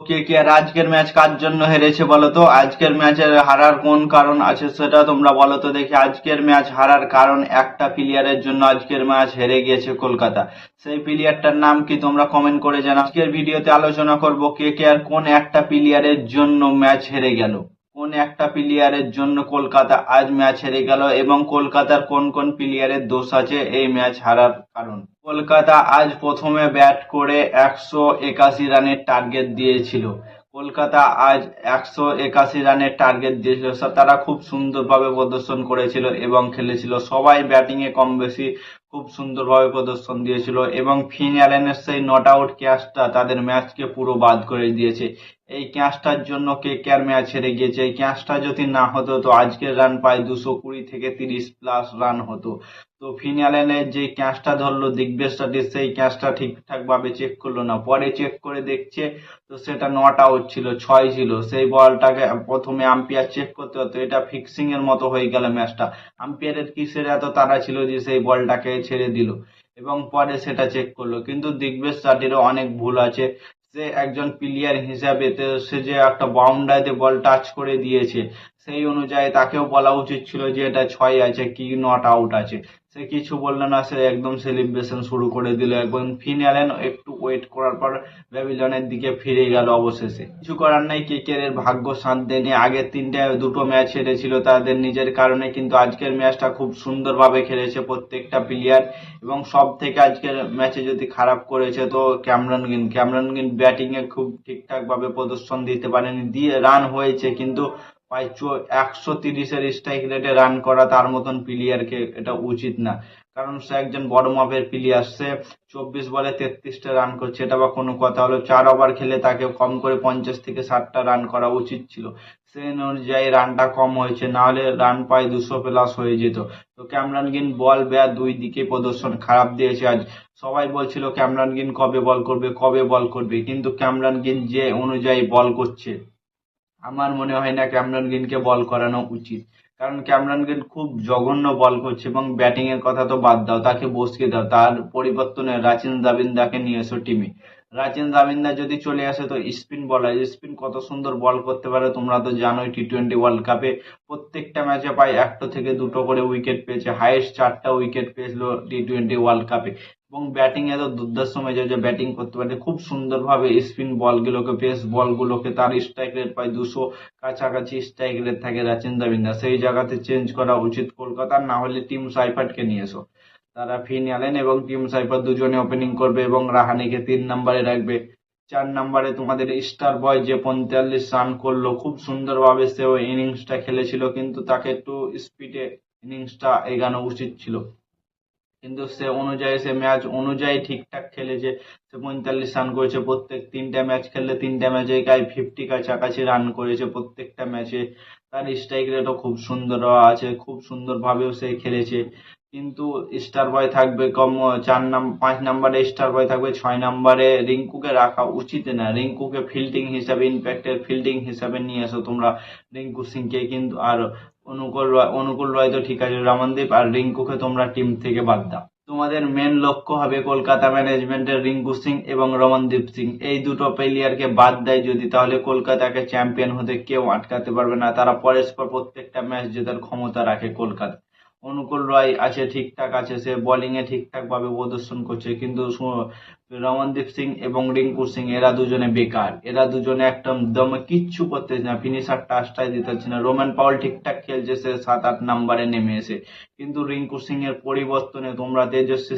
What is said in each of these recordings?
কে কে আর আজকের ম্যাচ কার জন্য হেরেছে বলো তো? আজকের ম্যাচের হারার কোন কারণ আছে সেটা তোমরা বলো তো দেখি। আজকের ম্যাচ হারার কারণ একটা প্লেয়ারের জন্য আজকের ম্যাচ হেরে গিয়েছে কলকাতা। সেই প্লেয়ারটার নাম কি তোমরা কমেন্ট করে জানাও। আজকের ভিডিওতে আলোচনা করব কে কে আর কোন একটা প্লেয়ারের জন্য ম্যাচ হেরে গেল, কোন একটা প্লেয়ারের জন্য কলকাতা আজ ম্যাচ হেরে গেল এবং কলকাতার কোন কোন প্লেয়ারের দোষ আছে এই ম্যাচ হারার কারণ। কলকাতা আজ প্রথমে ব্যাট করে 181 রানের টার্গেট দিয়েছিল। কলকাতা আজ 181 রানের টার্গেট দিয়েছিল। তারা খুব সুন্দরভাবে প্রদর্শন করেছিল এবং খেলেছিল। সবাই ব্যাটিং এ কম বেশি খুব সুন্দরভাবে প্রদর্শন দিয়েছিল এবং ফিন অ্যালেনের সেই নট আউট ক্যাচটা তাদের ম্যাচকে পুরো বাদ করে দিয়েছে। এই ক্যাচটার জন্য কে কে আর ম্যাচ হেরে গিয়েছে। এই ক্যাচটা যদি না হতো তো আজকের রান প্রায় 220 থেকে 30 প্লাস রান হতো। তো ফিন অ্যালেনের যে ক্যাচটা ধরলো দিগ্বেশ স্টার্টিস, সেই ক্যাচটা ঠিকঠাক ভাবে চেক করলো না, পরে চেক করে দেখছে তো সেটা নট আউট ছিল, 6 ছিল। সেই বলটাকে প্রথমে আম্পায়ার চেক করতে হতো, এটা ফিক্সিং এর মতো হয়ে গেল ম্যাচটা। আম্পায়ারের কিসের এত তাড়া ছিল যে সেই বলটাকে ছেড়ে দিল এবং পরে সেটা চেক করলো। কিন্তু দিগ্বেশ স্টার্টিরও অনেক ভুল আছে। সে একজন প্লেয়ার হিসাবে সে যে একটা বাউন্ডারিতে বল টাচ করে দিয়েছে, সেই অনুযায়ী তাকেও বলা উচিত ছিল যে এটা 6 আছে কি নট আউট আছে। সে কিছু বললো না, সে একদম সেলিব্রেশন শুরু করে দিল। একদম ফিন অ্যালেন একটু ওয়েট করার পর প্যাভিলিয়নের দিকে ফিরে গেল। অবশেষে কিছু করার নাই, কেকেআর ভাগ্য সাথ দেয়নি। আগের দুটো ম্যাচ হেরেছিল তাদের নিজের কারণে, কিন্তু আজকের ম্যাচটা খুব সুন্দরভাবে খেলেছে প্রত্যেকটা প্লেয়ার। এবং সব থেকে আজকের ম্যাচে যদি খারাপ করেছে তো ক্যামেরন গ্রিন ব্যাটিং এ খুব ঠিকঠাক ভাবে প্রদর্শন দিতে পারেনি। দিয়ে রান হয়েছে কিন্তু প্রায় 130-এর স্ট্রাইক রেটে রান করা তার মতন প্লেয়ারকে এটা উচিত না। কারণ সে একজন বড় মাপের প্লেয়ার। সে 24 বলে 33টা রান করছে, এটা বা কোনো কথা হলো? 4 ওভার খেলে তাকে কম করে 50 থেকে 60টা রান করা উচিত ছিল। সেই অনুযায়ী রানটা কম হয়েছে, না হলে রান প্রায় 200 প্লাস হয়ে যেত। তো ক্যামেরন গ্রিন বল ব্যাট দুই দিকে প্রদর্শন খারাপ দিয়েছে আজ। সবাই বলছিল ক্যামেরন গ্রিন কবে বল করবে, কিন্তু ক্যামেরন গ্রিন যে অনুযায়ী বল করছে আমার মনে হয় না ক্যামেরন গ্রিনকে বল করানো উচিত। কারণ ক্যামেরন গ্রিন খুব জঘন্য বল করছে এবং ব্যাটিং এর কথা তো বাদ দাও, তাকে বসিয়ে দাও। তার পরিবর্তনে রাচিন জাবিন্দাকে নিয়ে এসো টিমে। রাচিন জাবিন্দা যদি চলে আসে তো স্পিন বলার, স্পিন কত সুন্দর বল করতে পারে তোমরা তো জানোই। টি-20 ওয়ার্ল্ড কাপে প্রত্যেকটা ম্যাচে প্রায় একটা থেকে দুটো করে উইকেট পেয়েছে, হাইয়েস্ট 4টা উইকেট পেয়েছিল টি-20 ওয়ার্ল্ড কাপে। এবং ব্যাটিং এ তো দুর্ধর্ষ মেজাজে ব্যাটিং করতে পারে খুব সুন্দরভাবে। স্পিন বলগুলোকে, পেস বলগুলোকে, তার স্ট্রাইক রেট প্রায় 200 কাছাকাছি স্ট্রাইক রেট থাকে রাচিন রবিন্দা। সেই জায়গাতে চেঞ্জ করা উচিত কলকাতার, না হলে টিম সাইফার্টকে নিয়ে এসো। তারা ফিন অ্যালেন এবং টিম সাইফার দুজনে ওপেনিং করবে এবং রাহানেকে 3 নম্বরে রাখবে। 4 নম্বরে তোমাদের স্টার বয় যে 45 রান করলো, খুব সুন্দরভাবে সেও ইনিংসটা খেলেছিল, কিন্তু তাকে একটু স্পিডে ইনিংসটা এগানো উচিত ছিল। কিন্তু সে ম্যাচ অনুযায়ী ঠিকঠাক খেলেছে। সে 45 রান করেছে প্রত্যেক 3টা ম্যাচ খেললে 3টা ম্যাচে প্রায় 50 কাছাকাছি রান করেছে প্রত্যেকটা ম্যাচে। তার স্ট্রাইক রেটও খুব সুন্দর আছে, খুব সুন্দরভাবেও সে খেলেছে। কিন্তু স্টার বয় থাকবে 5 নম্বরে স্টার বয় থাকবে, 6 নম্বরে রিঙ্কুকে রাখা উচিত না। রিঙ্কুকে ফিল্ডিং হিসাবে, ইম্প্যাক্টের ফিল্ডিং হিসাবে নিয়ে এসো তোমরা রিঙ্কু সিংকে। কিন্তু আর অনুকূল রয় তো ঠিক আছে, রমনদীপ আর রিঙ্কুকে তোমরা টিম থেকে বাদ দাও। তোমাদের মেন লক্ষ্য হবে কলকাতা ম্যানেজমেন্টের রিঙ্কু সিং এবং রমনদীপ সিং, এই দুটো প্লেয়ারকে বাদ দেয় যদি, তাহলে কলকাতাকে চ্যাম্পিয়ন হতে কেউ আটকাতে পারবে না। তারা পরস্পর প্রত্যেকটা ম্যাচ জেতার ক্ষমতা রাখে কলকাতা। অনুকূল রয় আছে, ঠিকঠাক আছে, সে বোলিং এ ঠিকঠাক ভাবে প্রদর্শন করছে, কিন্তু রমনদীপ সিং এবং রিঙ্কু সিং এরা দুজনে বেকার। এরা দুজনে একদম দমে কিচ্ছু করতেছে না, ফিনিশার টাচটাই দিতে পারছে না। রোমান পাউল ঠিকঠাক খেলছে, সে 7-8 নম্বরে নেমে এসে। কিন্তু রিঙ্কু সিং এর পরিবর্তনে তোমরা তেজস্বী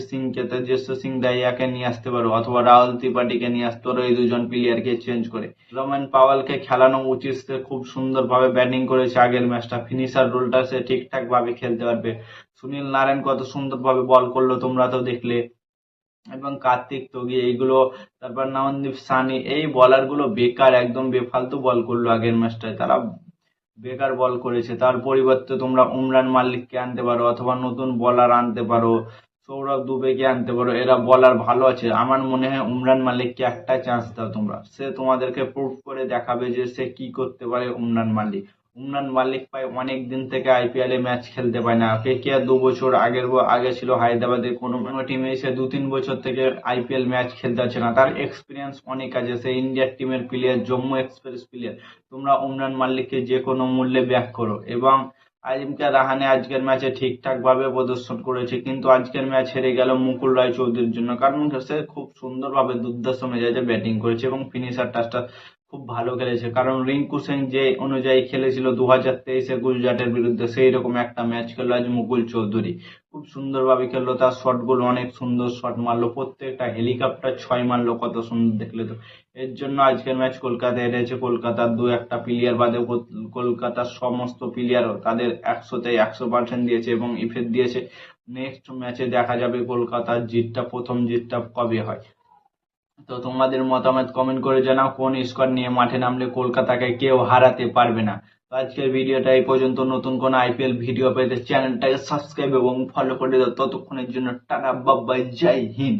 সিং দাহিয়াকে নিয়ে আসতে পারো, অথবা রাহুল ত্রিপাঠীকে নিয়ে আসতে পারো, এই দুজন প্লেয়ারকে চেঞ্জ করে। রোমান পাওয়ালকে খেলানো উচিত, সে খুব সুন্দরভাবে ব্যাটিং করেছে আগের ম্যাচটা। ফিনিশার রোলটা সে ঠিকঠাক ভাবে খেলতে পারবে। সুনীল নারায়ণ কত সুন্দরভাবে বল করলো তোমরা তো দেখলে, এবং কার্তিক তোগি এইগুলো, তারপর নবদীপ সানি, এই বলার গুলো বেকার, একদম বেফালতু বল করলো আগের ম্যাচটায়। তারা বেকার বল করেছে। তার পরিবর্তে তোমরা উমরান মালিককে আনতে পারো, অথবা নতুন বলার আনতে পারো, সৌরভ দুবেকে আনতে পারো। এরা বলার ভালো আছে। আমার মনে হয় উমরান মালিককে একটা চান্স দাও তোমরা, সে তোমাদেরকে প্রুভ করে দেখাবে যে সে কি করতে পারে। উমরান মালিক উমরান মালিক ভাই অনেক দিন থেকে আইপিএল এ ম্যাচ খেলতে পায় না। কে 2 বছর আগে ছিল হায়দ্রাবাদে, কোনো টিমে এসে 2-3 বছর থেকে আইপিএল ম্যাচ খেলতে পারছে না। তার এক্সপিরিয়েন্স অনেক আছে, সে ইন্ডিয়ার টিমের প্লেয়ার, জম্মু এক্সপ্রেস প্লেয়ার। তোমরা উমরান মালিককে যে কোনো মূল্যে ব্যাক করো। এবং আজিঙ্কা রাহানে আজকের ম্যাচে ঠিকঠাক ভাবে প্রদর্শন করেছে, কিন্তু আজকের ম্যাচ হেরে গেল মুকুল রায় চৌধুরীর জন্য, কারণ সে খুব সুন্দরভাবে দুর্ধর্ষ মেজাজে ব্যাটিং করেছে এবং ফিনিশার টাচটা খুব ভালো খেলেছে। কারণ রিঙ্কু সিং যে অনুযায়ী খেলেছিল 2023-এ গুজরাটের বিরুদ্ধে, সেই রকম একটা ম্যাচ খেললো আজ মুকুল চৌধুরী। খুব সুন্দরভাবে খেললো, তার শটগুলো অনেক সুন্দর শট মারলো, প্রত্যেকটা হেলিকপ্টার ছয় মারলো, কত সুন্দর দেখলে তো। এর জন্য আজকের ম্যাচ কলকাতা হেরেছে। কলকাতার 2-1টা প্লেয়ার বাদে কলকাতার সমস্ত প্লেয়ারও তাদের 100-তে 100% দিয়েছে এবং ইফেক্ট দিয়েছে। নেক্সট ম্যাচে দেখা যাবে কলকাতার প্রথম জিতটা কবে হয়। তো তোমাদের মতামত কমেন্ট করে জানাও, কোন স্কোর নিয়ে মাঠে নামলে কলকাতাকে কেউ হারাতে পারবে না। তো আজকের ভিডিওটা এই পর্যন্ত। নতুন কোন আইপিএল ভিডিও পেতে চ্যানেলটাকে সাবস্ক্রাইব এবং ফলো করে দাও। ততক্ষণের জন্য টাটা, বাই বাই, জয় হিন্দ।